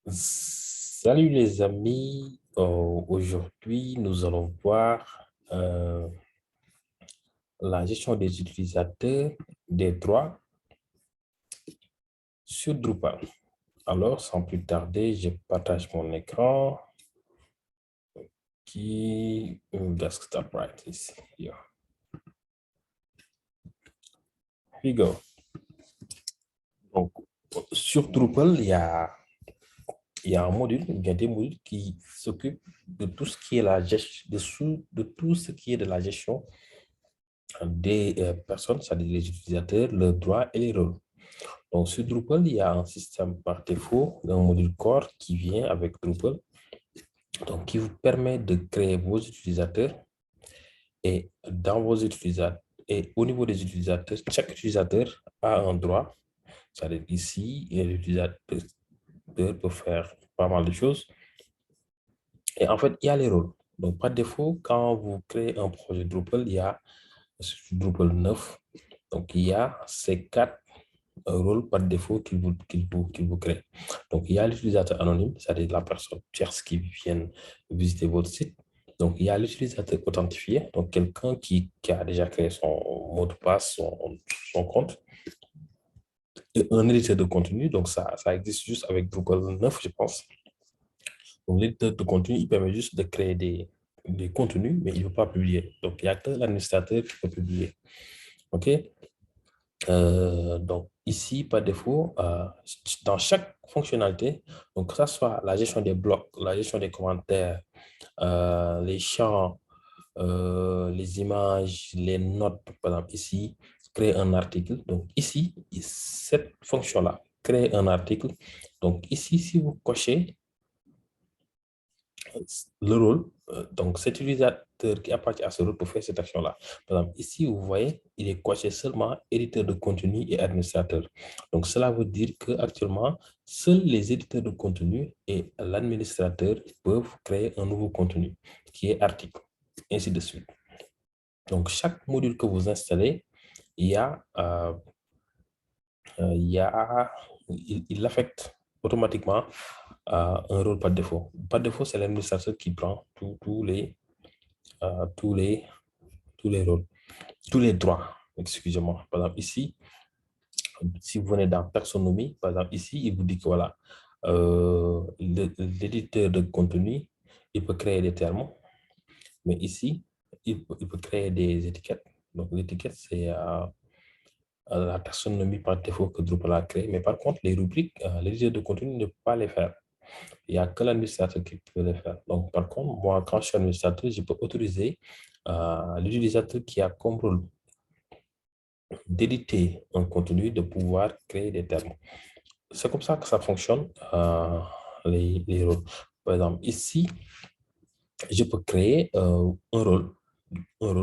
Salut les amis. Aujourd'hui, nous allons voir la gestion des utilisateurs des droits sur Drupal. Alors, sans plus tarder, je partage mon écran qui desktop right ici. Here we go. Donc, sur Drupal, il y a un module, il y a des modules qui s'occupent de tout ce qui est la gestion, de tout ce qui est de la gestion des personnes, c'est-à-dire les utilisateurs, leurs droits et les rôles. Donc, sur Drupal, il y a un système par défaut, un module core qui vient avec Drupal, donc qui vous permet de créer vos utilisateurs et dans vos utilisateurs. Et au niveau des utilisateurs, chaque utilisateur a un droit. C'est-à-dire ici, l'utilisateur peut faire pas mal de choses. Et en fait, il y a les rôles. Donc, par défaut, quand vous créez un projet Drupal, il y a sur Drupal 9, donc il y a ces quatre rôle par défaut qu'il vous crée. Donc, il y a l'utilisateur anonyme, c'est-à-dire la personne tierce qui vient visiter votre site. Donc, il y a l'utilisateur authentifié, donc quelqu'un qui a déjà créé son mot de passe, son compte. Et un éditeur de contenu, donc ça existe juste avec Drupal 9, je pense. Donc, l'éditeur de contenu, il permet juste de créer des contenus, mais il ne peut pas publier. Donc, il n'y a que l'administrateur qui peut publier. OK? Donc, ici, par défaut, dans chaque fonctionnalité, donc que ce soit la gestion des blocs, la gestion des commentaires, les champs, les images, les notes, par exemple, ici, créer un article. Donc, ici, cette fonction-là, créer un article. Donc, ici, si vous cochez le rôle, donc cet utilisateur qui appartient à ce rôle pour faire cette action-là. Par exemple, ici, vous voyez, il est coché seulement éditeur de contenu et administrateur. Donc, cela veut dire qu'actuellement, seuls les éditeurs de contenu et l'administrateur peuvent créer un nouveau contenu qui est article, ainsi de suite. Donc, chaque module que vous installez, il affecte automatiquement un rôle par défaut. Par défaut, c'est l'administrateur qui prend tous les rôles, tous les droits, excusez-moi. Par exemple, ici, si vous venez dans taxonomie, par exemple, ici, il vous dit que voilà, l'éditeur de contenu, il peut créer des termes, mais ici, il peut créer des étiquettes. Donc, l'étiquette, c'est la taxonomie par défaut que Drupal a créé. Mais par contre, les rubriques, l'éditeur de contenu ne peut pas les faire. Il n'y a que l'administrateur qui peut le faire. Donc, par contre, moi, quand je suis administrateur, je peux autoriser l'utilisateur qui a comme rôle d'éditer un contenu, de pouvoir créer des termes. C'est comme ça que ça fonctionne, les rôles. Par exemple, ici, je peux créer un rôle,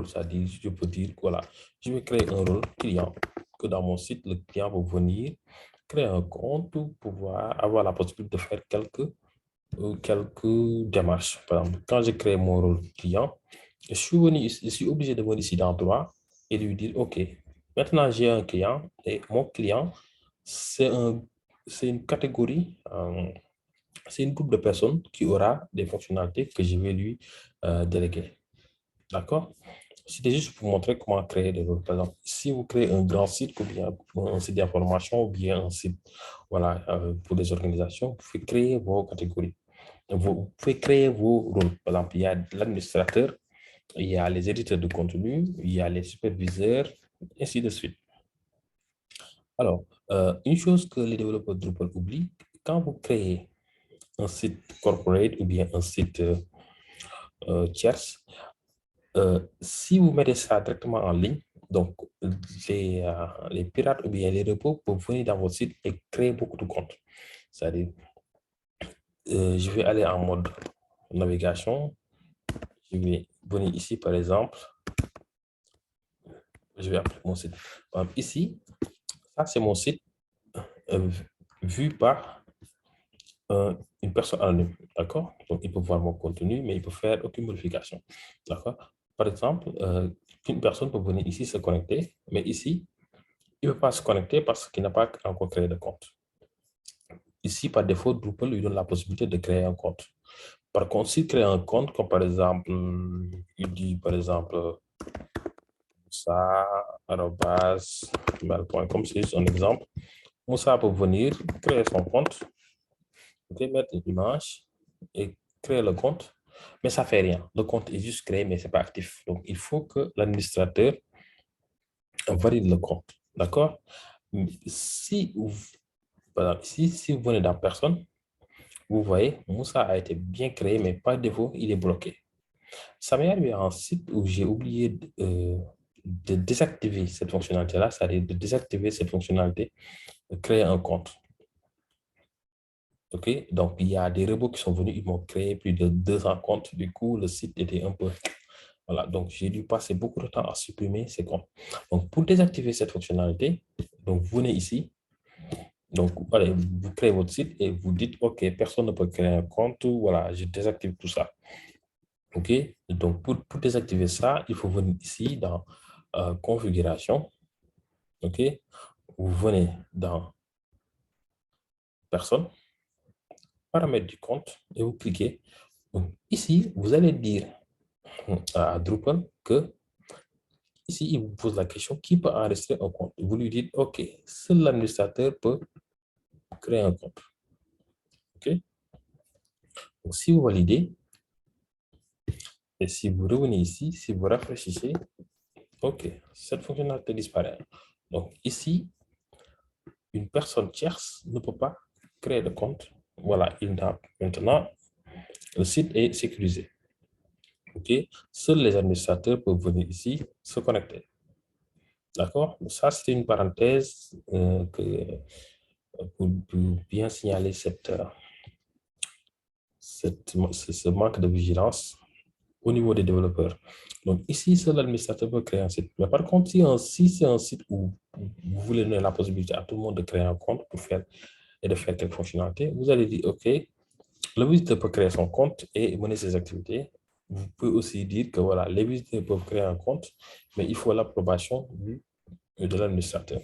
c'est-à-dire, je peux dire, voilà, je vais créer un rôle client, que dans mon site, le client va venir créer un compte pour pouvoir avoir la possibilité de faire quelques démarches. Par exemple, quand je crée mon rôle client, je suis obligé de venir ici dans droit et lui dire, OK, maintenant j'ai un client et mon client, c'est une catégorie, c'est une groupe de personnes qui aura des fonctionnalités que je vais lui déléguer. D'accord? C'était juste pour montrer comment créer des rôles. Par exemple, si vous créez un grand site, ou bien un site d'information, ou bien un site voilà, pour des organisations, vous pouvez créer vos catégories. Vous pouvez créer vos rôles. Par exemple, il y a l'administrateur, il y a les éditeurs de contenu, il y a les superviseurs, ainsi de suite. Alors, une chose que les développeurs Drupal oublient, quand vous créez un site corporate ou bien un site tierce, si vous mettez ça directement en ligne, donc les pirates ou bien les repos peuvent venir dans votre site et créer beaucoup de comptes. C'est-à-dire, je vais aller en mode navigation. Je vais venir ici, par exemple. Je vais appeler mon site. Ici, ça, c'est mon site euh, vu par une personne anonyme. D'accord? Donc, il peut voir mon contenu, mais il peut faire aucune modification. D'accord? Par exemple, une personne peut venir ici se connecter, mais ici, il ne peut pas se connecter parce qu'il n'a pas encore créé de compte. ici, par défaut, Drupal lui donne la possibilité de créer un compte. Par contre, s'il crée un compte, comme par exemple, il dit par exemple ça, mail.com, c'est juste un exemple. Moussa peut venir créer son compte, mettre une image et créer le compte, mais ça ne fait rien. Le compte est juste créé, mais ce n'est pas actif. Donc, il faut que l'administrateur valide le compte. D'accord? Si si vous venez dans personne, vous voyez, Moussa a été bien créé, mais par défaut, il est bloqué. Ça m'est arrivé à un site où j'ai oublié de désactiver cette fonctionnalité-là, c'est-à-dire de désactiver cette fonctionnalité, de créer un compte. OK? Donc, il y a des robots qui sont venus, ils m'ont créé plus de 200 comptes. Du coup, le site était un peu... Voilà, donc j'ai dû passer beaucoup de temps à supprimer ces comptes. Donc, pour désactiver cette fonctionnalité, donc vous venez ici, donc allez, vous créez votre site et vous dites, OK, personne ne peut créer un compte, voilà, je désactive tout ça. OK? Donc, pour désactiver ça, il faut venir ici dans configuration. OK? Vous venez dans personne, paramètres du compte et vous cliquez. Donc, ici, vous allez dire à Drupal que ici, il vous pose la question qui peut enregistrer un compte. Vous lui dites, OK, seul l'administrateur peut créer un compte. OK? Donc, si vous validez, et si vous revenez ici, si vous rafraîchissez, OK, cette fonctionnalité disparaît. Donc, ici, une personne tierce ne peut pas créer de compte. Voilà, maintenant, le site est sécurisé. OK? Seuls les administrateurs peuvent venir ici se connecter. D'accord? Ça, c'est une parenthèse pour bien signaler ce manque de vigilance au niveau des développeurs. Donc ici, seul l'administrateur peut créer un site. Mais par contre, si c'est un site où vous voulez donner la possibilité à tout le monde de créer un compte pour faire et de faire quelques fonctionnalités, vous allez dire, OK, le visiteur peut créer son compte et mener ses activités. Vous pouvez aussi dire que voilà, les visiteurs peuvent créer un compte, mais il faut l'approbation de l'administrateur.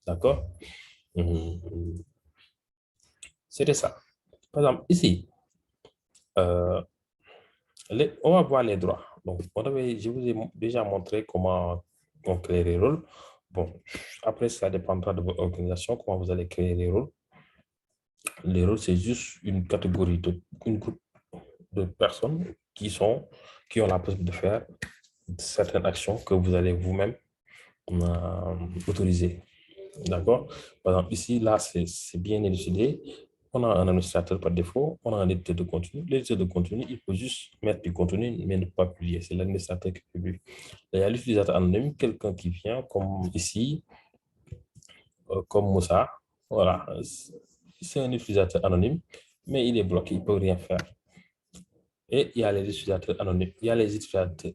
D'accord? C'était ça. Par exemple, ici, on va voir les droits. Donc, je vous ai déjà montré comment on crée les rôles. Bon, après, ça dépendra de votre organisation, comment vous allez créer les rôles. Les rôles, c'est juste une catégorie, une groupe de personnes qui ont la possibilité de faire certaines actions que vous allez vous-même autoriser. D'accord? Par exemple, ici, là, c'est bien élucidé. On a un administrateur par défaut, on a un éditeur de contenu. L'éditeur de contenu, il peut juste mettre du contenu, mais ne pas publier. C'est l'administrateur qui publie. Il y a l'utilisateur anonyme, quelqu'un qui vient, comme ici, comme Moussa. Voilà, c'est un utilisateur anonyme, mais il est bloqué, il ne peut rien faire. Et il y a les utilisateurs anonymes. Il y a les utilisateurs,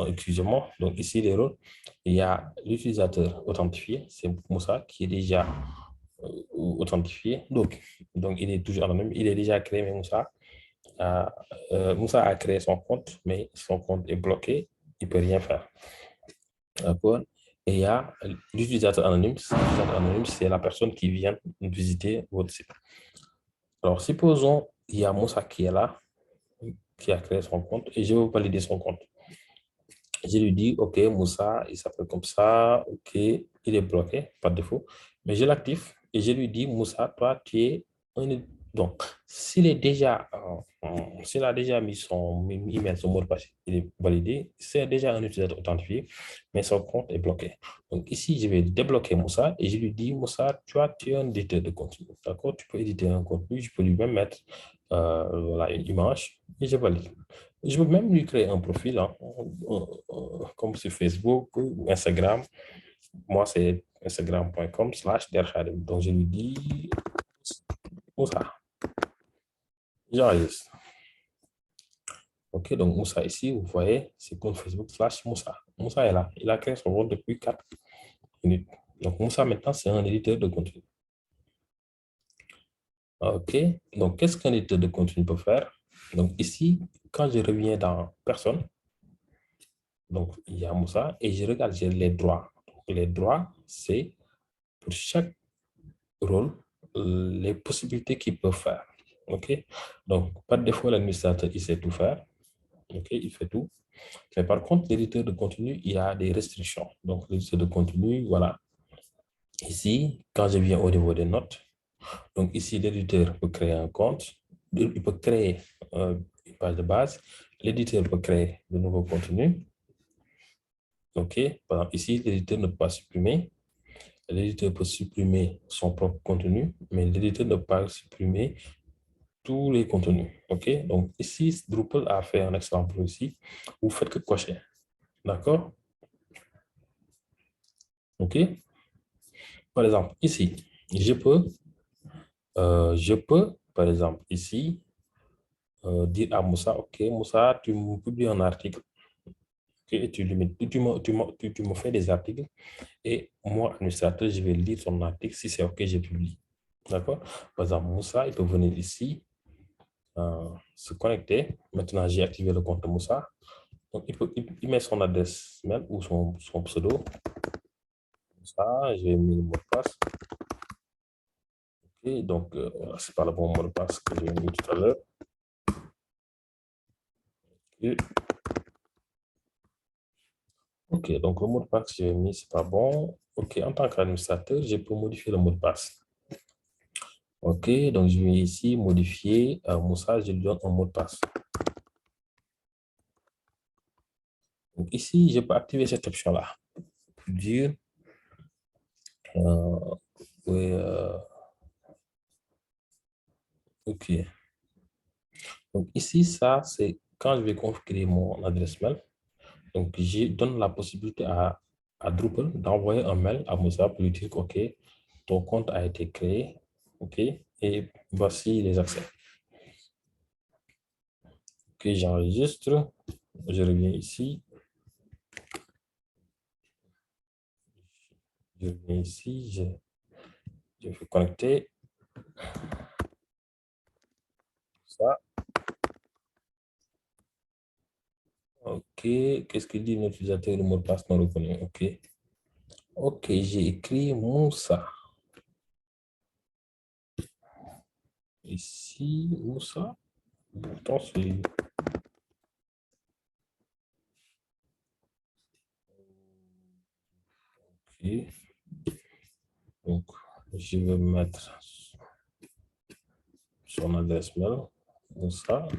excusez-moi, donc ici les rôles. Il y a l'utilisateur authentifié, c'est Moussa qui est déjà authentifié. Donc, il est toujours anonyme, il est déjà créé, mais Moussa a créé son compte, mais son compte est bloqué, il ne peut rien faire. D'accord? Et il y a l'utilisateur anonyme. L'utilisateur anonyme, c'est la personne qui vient visiter votre site. Alors, supposons il y a Moussa qui est là, qui a créé son compte, et je veux valider son compte. Je lui dis, OK, Moussa, il s'appelle comme ça, OK, il est bloqué par défaut, mais je l'active et je lui dis, Moussa, toi, tu es un... Donc, s'il a déjà mis son email, son mot de passe, il est validé, c'est déjà un utilisateur authentifié, mais son compte est bloqué. Donc, ici, je vais débloquer Moussa et je lui dis, Moussa, tu es un éditeur de contenu. D'accord? Tu peux éditer un contenu, je peux lui même mettre voilà, une image et je valide. Je peux même lui créer un profil, hein, comme sur Facebook ou Instagram. Moi, c'est instagram.com/derkhadim. Donc, je lui dis Moussa. J'enregistre. OK, donc Moussa ici, vous voyez, c'est compte Facebook/Moussa. Moussa est là. Il a créé son compte depuis 4 minutes. Donc, Moussa, maintenant, c'est un éditeur de contenu. OK, donc qu'est-ce qu'un éditeur de contenu peut faire? Donc, ici, quand je reviens dans Personne, donc il y a Moussa et je regarde, j'ai les droits. Donc, les droits, c'est pour chaque rôle, les possibilités qu'ils peuvent faire. OK? Donc, par défaut, l'administrateur, il sait tout faire. OK? Il fait tout. Mais par contre, l'éditeur de contenu, il y a des restrictions. Donc, l'éditeur de contenu, voilà. Ici, quand je viens au niveau des notes, donc ici, l'éditeur peut créer un compte. Il peut créer une page de base. L'éditeur peut créer de nouveaux contenus. OK? Par exemple, ici, l'éditeur ne peut pas supprimer. L'éditeur peut supprimer son propre contenu, mais l'éditeur ne peut pas supprimer tous les contenus. OK? Donc, ici, Drupal a fait un excellent boulot ici. Vous faites que cocher. D'accord? OK? Par exemple, ici, je peux, par exemple, ici, dire à Moussa, OK, Moussa, tu me publies un article, okay, et tu me fais des articles, et moi, administrateur, je vais lire son article. Si c'est OK, je publie. D'accord? Par exemple, Moussa, il peut venir ici, se connecter. Maintenant, j'ai activé le compte de Moussa. Donc, il met son adresse mail ou son pseudo. Ça, j'ai mis le mot de passe. OK, donc, c'est pas le bon mot de passe que j'ai mis tout à l'heure. OK, donc le mot de passe que j'ai mis, c'est pas bon. OK, en tant qu'administrateur, je peux modifier le mot de passe. OK, donc je vais ici modifier Moussa, je lui donne un mot de passe. Donc ici, je peux activer cette option-là. Dire, oui, OK. Donc ici, ça, c'est quand je vais configurer mon adresse mail. Donc, je donne la possibilité à Drupal d'envoyer un mail à Moussa pour lui dire que, OK, ton compte a été créé, OK, et voici les accès. OK, j'enregistre, je reviens ici, je vais connecter, ça. OK, qu'est-ce qu'il dit? L'utilisateur, le mot de passe non reconnu. OK. OK, j'ai écrit Moussa. Ici, Moussa. Pourtant, c'est... OK. Donc, je vais mettre son adresse mail, Moussa.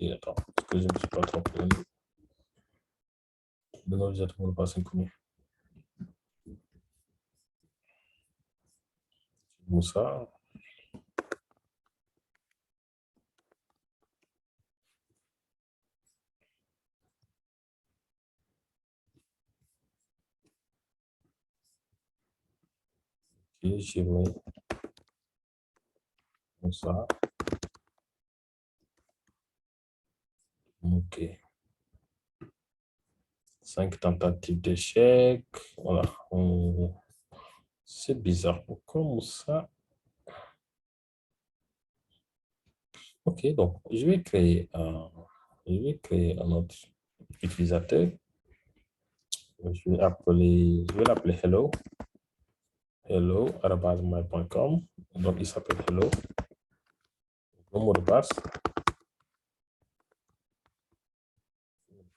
Et attends, est-ce que je ne me suis pas trompé? Donnons déjà tout le monde passe inconnu. Moussa. Et je mets Moussa. OK. 5 tentatives d'échec. Voilà. C'est bizarre. Pourquoi Moussa? OK, donc je vais créer un autre utilisateur. Je vais l'appeler hello. hello@my.com. Donc il s'appelle hello. Le mot de passe.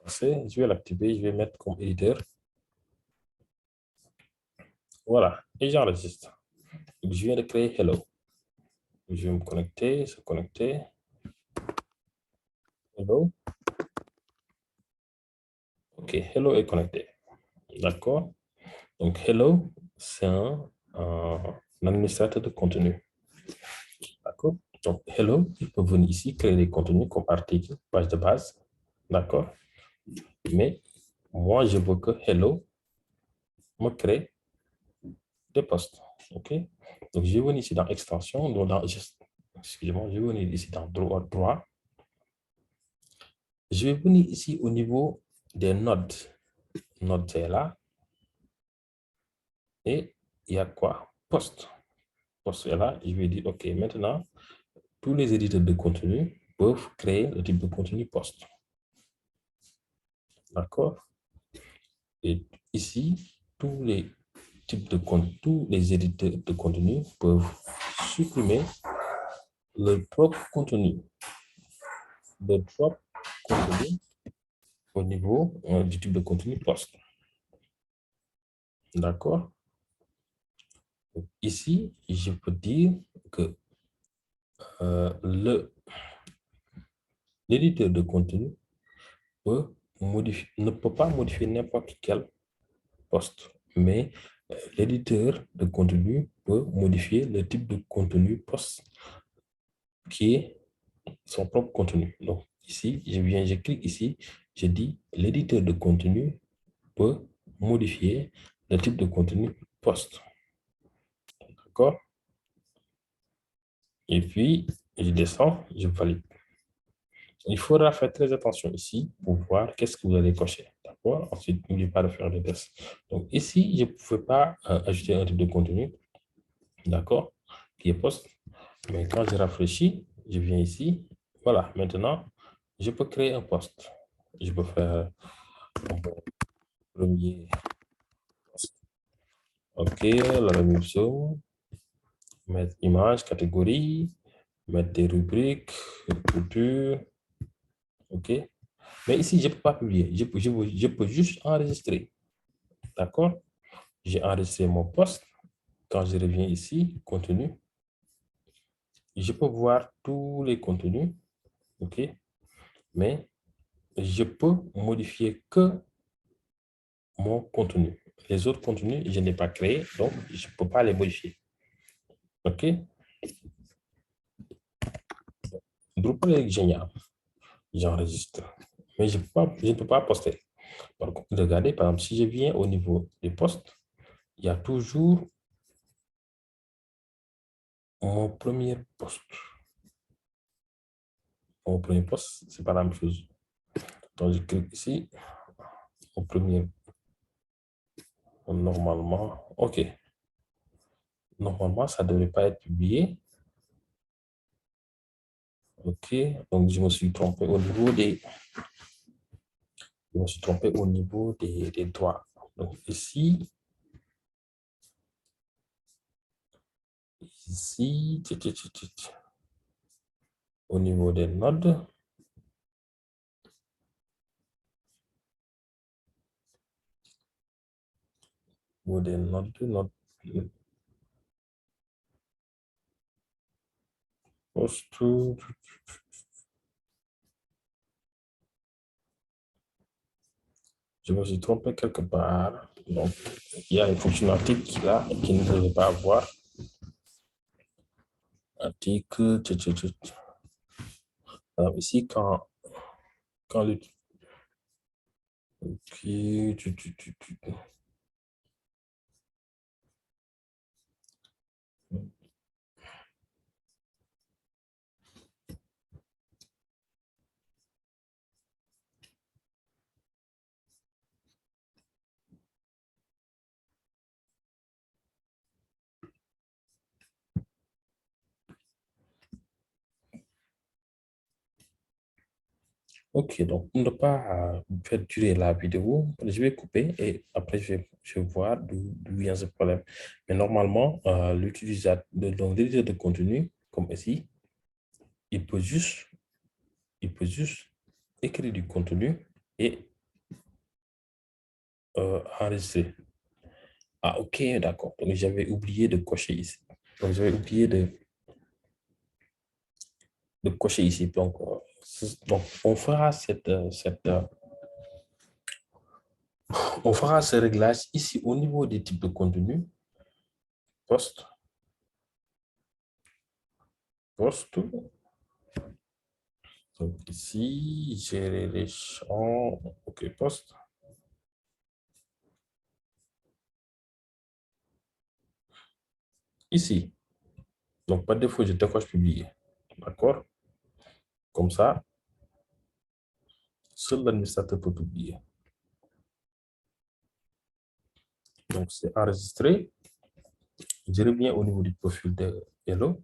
Je vais l'activer, je vais mettre comme éditeur. Voilà, et j'enregistre. Je viens de créer hello. Je vais me connecter, se connecter. Hello. OK, hello est connecté. D'accord. Donc, hello, c'est un administrateur de contenu. D'accord. Donc, hello, il peut venir ici créer des contenus comme article, page de base. D'accord. Mais moi, je veux que hello me crée des posts. OK. Donc, je vais venir ici dans extension, excusez-moi, je vais venir ici dans droit. Je vais venir ici au niveau des nodes. Nodes, c'est là. Et il y a quoi? Post. Post est là. Je vais dire, OK, maintenant, tous les éditeurs de contenu peuvent créer le type de contenu post. D'accord? Et ici, tous les types de contenu, tous les éditeurs de contenu peuvent supprimer leur propre contenu, leur propre contenu au niveau du type de contenu post. D'accord? Ici, je peux dire que l'éditeur de contenu ne peut pas modifier n'importe quel post, mais l'éditeur de contenu peut modifier le type de contenu post qui est son propre contenu. Donc, ici, je clique ici, je dis l'éditeur de contenu peut modifier le type de contenu post. D'accord? Et puis, je descends, je valide. Il faudra faire très attention ici pour voir qu'est-ce que vous allez cocher. D'accord? Ensuite, n'oubliez pas de faire le test. Donc, ici, je ne pouvais pas ajouter un type de contenu, d'accord, qui est post. Mais quand je rafraîchis, je viens ici. Voilà, maintenant, je peux créer un post. Je peux faire un premier post. OK, la même chose. Mettre image, catégorie, mettre des rubriques, couture. OK. Mais ici, je ne peux pas publier. Je peux juste enregistrer. D'accord? J'ai enregistré mon post. Quand je reviens ici, contenu, je peux voir tous les contenus. OK? Mais je peux modifier que mon contenu. Les autres contenus, je n'ai pas créé, donc je ne peux pas les modifier. OK? Drupal est génial. J'enregistre. Mais je ne peux pas poster. Par contre, regardez, par exemple, si je viens au niveau des posts, il y a toujours mon premier post. Mon premier post, ce n'est pas la même chose. Donc, je clique ici, au premier. Normalement, OK. Normalement, ça ne devrait pas être publié. OK. Donc, je me suis trompé au niveau des... Je me suis trompé au niveau des droits. Donc, ici, au niveau des nodes, post, je me suis trompé quelque part. Donc, il y a une fonctionnalité qui ne devait pas avoir. Article, alors ici, quand le... Okay, OK, donc pour ne pas faire durer la vidéo, je vais couper et après je vais voir d'où vient ce problème. Mais normalement, l'utilisateur, donc l'éditeur de contenu, comme ici, il peut juste écrire du contenu et enregistrer. Ah, OK, d'accord. Donc j'avais oublié de cocher ici. Donc j'avais oublié de cocher ici. Donc, on fera on fera ce réglage ici au niveau des types de contenu. Post. Donc ici, gérer les champs. OK, post. Ici. Donc, par défaut, je décoche publier. D'accord? Comme ça, seul l'administrateur peut publier. Donc, c'est enregistré. Je reviens au niveau du profil de Hello.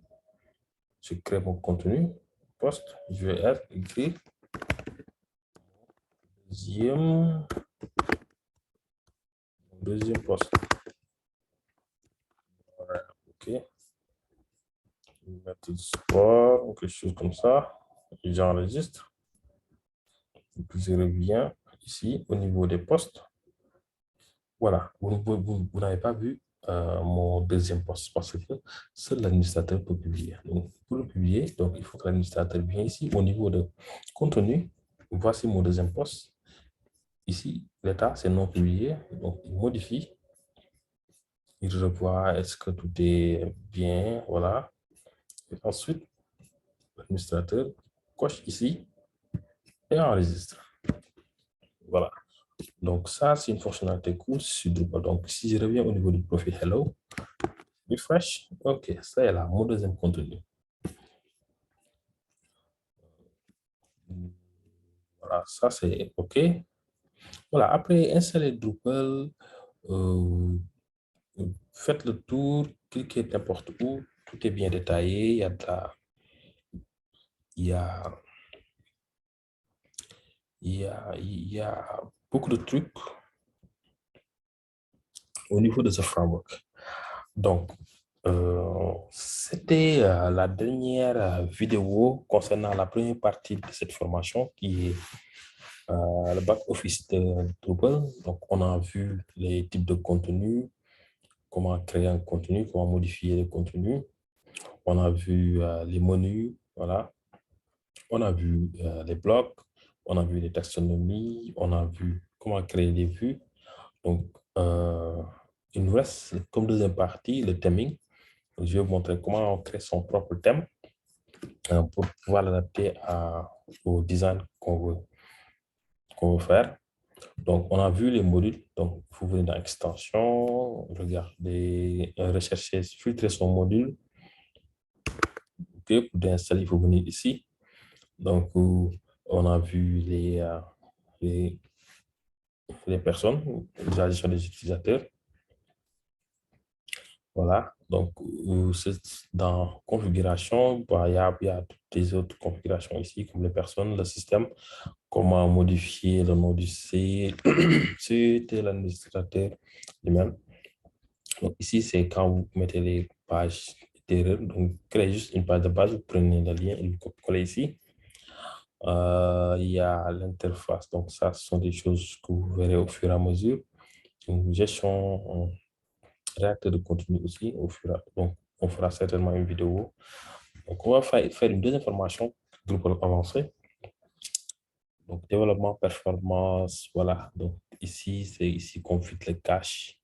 Je crée mon contenu. Post. Je vais écrire Deuxième poste. Voilà, OK. Méthode sport ou quelque chose comme ça. J'enregistre. Je reviens ici au niveau des postes. Voilà, vous n'avez pas vu mon deuxième poste parce que seul l'administrateur peut publier. Donc, pour le publier, donc, il faut que l'administrateur vienne ici au niveau de contenu. Voici mon deuxième poste. Ici, l'état, c'est non publié. Donc, il modifie. Il revoit est-ce que tout est bien. Voilà. Et ensuite, l'administrateur coche ici et enregistre. Voilà. Donc, ça, c'est une fonctionnalité cool sur Drupal. Donc, si je reviens au niveau du profil Hello, refresh, OK, ça est là, mon deuxième contenu. Voilà, ça c'est OK. Voilà, après, installer Drupal, faites le tour, cliquez n'importe où, tout est bien détaillé, il y a beaucoup de trucs au niveau de ce framework. Donc, c'était la dernière vidéo concernant la première partie de cette formation qui est le back-office de Drupal. Donc, on a vu les types de contenus, comment créer un contenu, comment modifier le contenu. On a vu les menus, voilà. On a vu les blocs, on a vu les taxonomies, on a vu comment créer des vues. Donc, il nous reste comme deuxième partie le theming. Je vais vous montrer comment on crée son propre thème pour pouvoir l'adapter au design qu'on veut faire. Donc, on a vu les modules. Donc, vous venez dans Extension, regardez, rechercher, filtrer son module. OK, pour l'installer, il faut venir ici. Donc, on a vu les personnes, la gestion des utilisateurs. Voilà, donc dans configuration, il y a toutes les autres configurations ici, comme les personnes, le système, comment modifier le nom du site, c'était l'administrateur lui-même. Donc ici, c'est quand vous mettez les pages d'erreur, donc créez juste une page de base, vous prenez le lien et vous copiez ici. Il y a l'interface, donc ça, ce sont des choses que vous verrez au fur et à mesure. Une gestion réacteur de contenu aussi, donc on fera certainement une vidéo. Donc, on va faire une deuxième formation, Drupal avancé. Donc, développement, performance, voilà. Donc, ici, c'est ici qu'on fit les caches.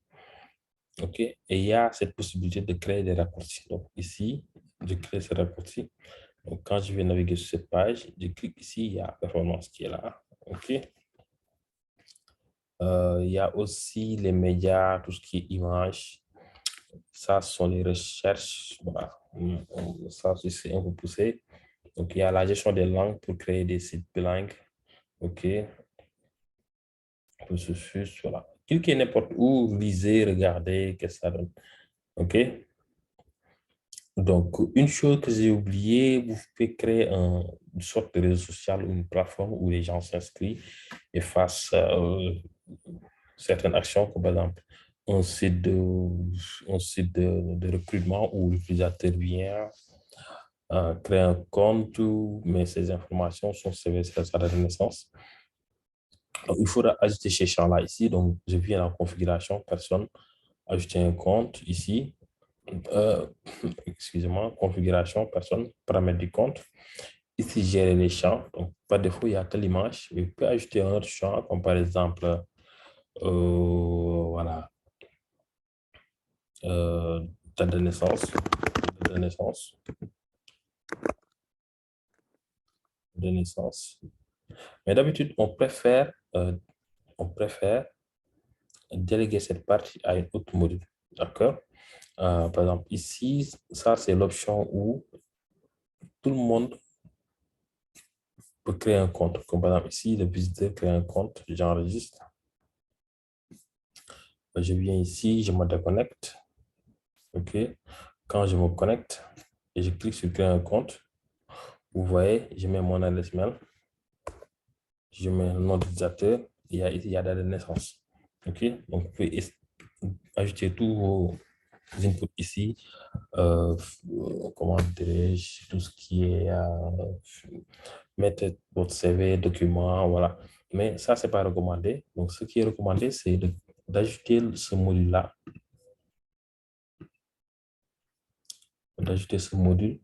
OK. Et il y a cette possibilité de créer des raccourcis. Donc, ici, je crée ce raccourci. Donc, quand je vais naviguer sur cette page, je clique ici, il y a performance qui est là. OK. Il y a aussi les médias, tout ce qui est images. Ça, ce sont les recherches. Voilà. Ça, c'est un peu poussé. Donc, il y a la gestion des langues pour créer des sites bilingues. OK. Processus, voilà. Cliquez n'importe où, lisez, regardez, qu'est-ce que ça donne. OK. Donc, une chose que j'ai oublié, vous pouvez créer une sorte de réseau social ou une plateforme où les gens s'inscrivent et fassent certaines actions, comme par exemple un site de recrutement où l'utilisateur vient créer un compte, mais ces informations sont CV à sa date de naissance. Donc, il faudra ajouter ces champs-là ici. Donc, je viens en configuration, personne, ajouter un compte ici. Excusez-moi, configuration, personne, paramètres du compte. Ici, gérer les champs. Donc, par défaut, il y a telle image. Je peux ajouter un autre champ, comme par exemple, voilà, date de naissance, date de naissance, de naissance. Mais d'habitude, on préfère déléguer cette partie à une autre module. D'accord? Par exemple, ici, ça, c'est l'option où tout le monde peut créer un compte. Comme par exemple, ici, le visiteur crée un compte, j'enregistre. Je viens ici, je me déconnecte. OK? Quand je me connecte et je clique sur créer un compte, vous voyez, je mets mon adresse mail. Je mets le nom d'utilisateur. Il y a date de naissance. OK? Donc, vous pouvez ajouter tous vos inputs ici. Comment dirais-je, tout ce qui est mettre votre CV, document, voilà. Mais ça, c'est pas recommandé. Donc, ce qui est recommandé, c'est d'ajouter d'ajouter ce module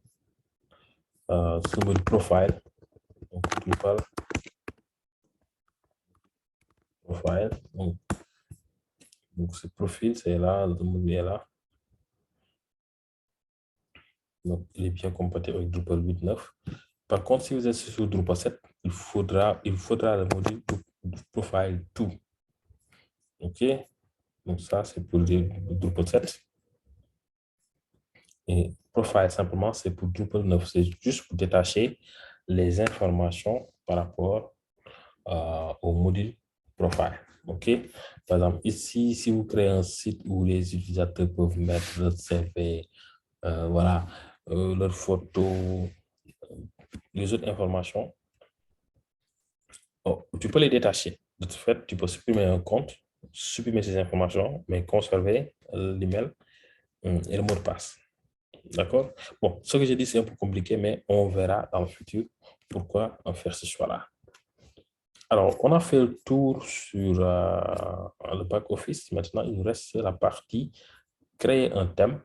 profile. Donc, profile. Donc, ce profil, c'est là, le module est là. Donc, il est bien compatible avec Drupal 8.9. Par contre, si vous êtes sur Drupal 7, il faudra le module profile 2. OK? Donc, ça, c'est pour le Drupal 7. Et profile, simplement, c'est pour Drupal 9. C'est juste pour détacher les informations par rapport au module profile. OK? Par exemple, ici, si vous créez un site où les utilisateurs peuvent mettre leur CV, voilà, leurs photos, les autres informations, tu peux les détacher. De ce fait, tu peux supprimer un compte, supprimer ces informations, mais conserver l'email et le mot de passe. D'accord? Bon, ce que j'ai dit, c'est un peu compliqué, mais on verra dans le futur pourquoi en faire ce choix-là. Alors, on a fait le tour sur le back-office. Maintenant, il nous reste la partie créer un thème.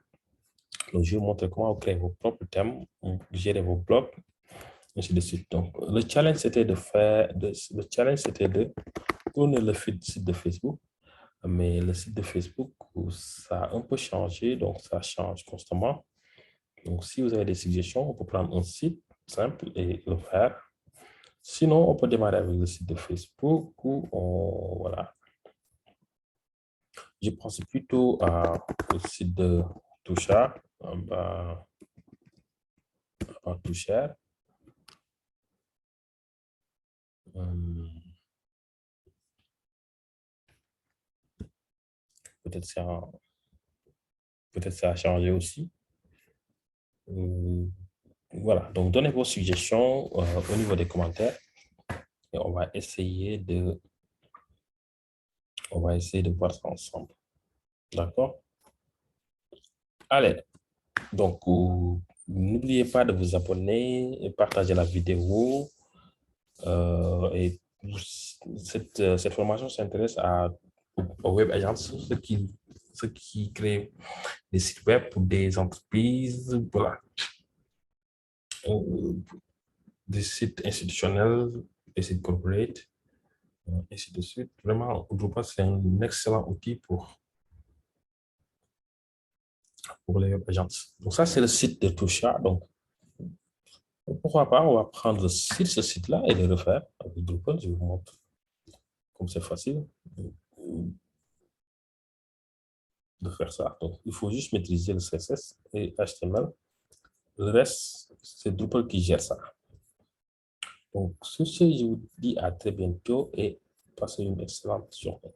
Donc, je vais vous montrer comment vous créez vos propres thèmes, gérer vos blogs, ainsi de suite. Donc, le challenge, c'était de tourner le site de Facebook. Mais le site de Facebook, ça a un peu changé, donc ça change constamment. Donc, si vous avez des suggestions, on peut prendre un site simple et le faire. Sinon, on peut démarrer avec le site de Facebook ou voilà. Je pense plutôt au site de Toucha, Toucher. Peut-être ça a changé aussi. Voilà, donc donnez vos suggestions au niveau des commentaires et on va essayer de voir ça ensemble. D'accord? Allez, donc n'oubliez pas de vous abonner et partager la vidéo. Et cette formation s'intéresse aux web agents, ceux qui créent des sites web pour des entreprises, voilà, des sites institutionnels, des sites corporate, ainsi de suite. Vraiment, Drupal, c'est un excellent outil pour les web agents. Donc ça, c'est le site de Toucha. Donc, pourquoi pas, on va prendre ce site-là et le refaire avec Drupal. Je vous montre comme c'est facile de faire ça. Donc, il faut juste maîtriser le CSS et HTML. Le reste, c'est Drupal qui gère ça. Donc, sur ce, je vous dis à très bientôt et passez une excellente journée.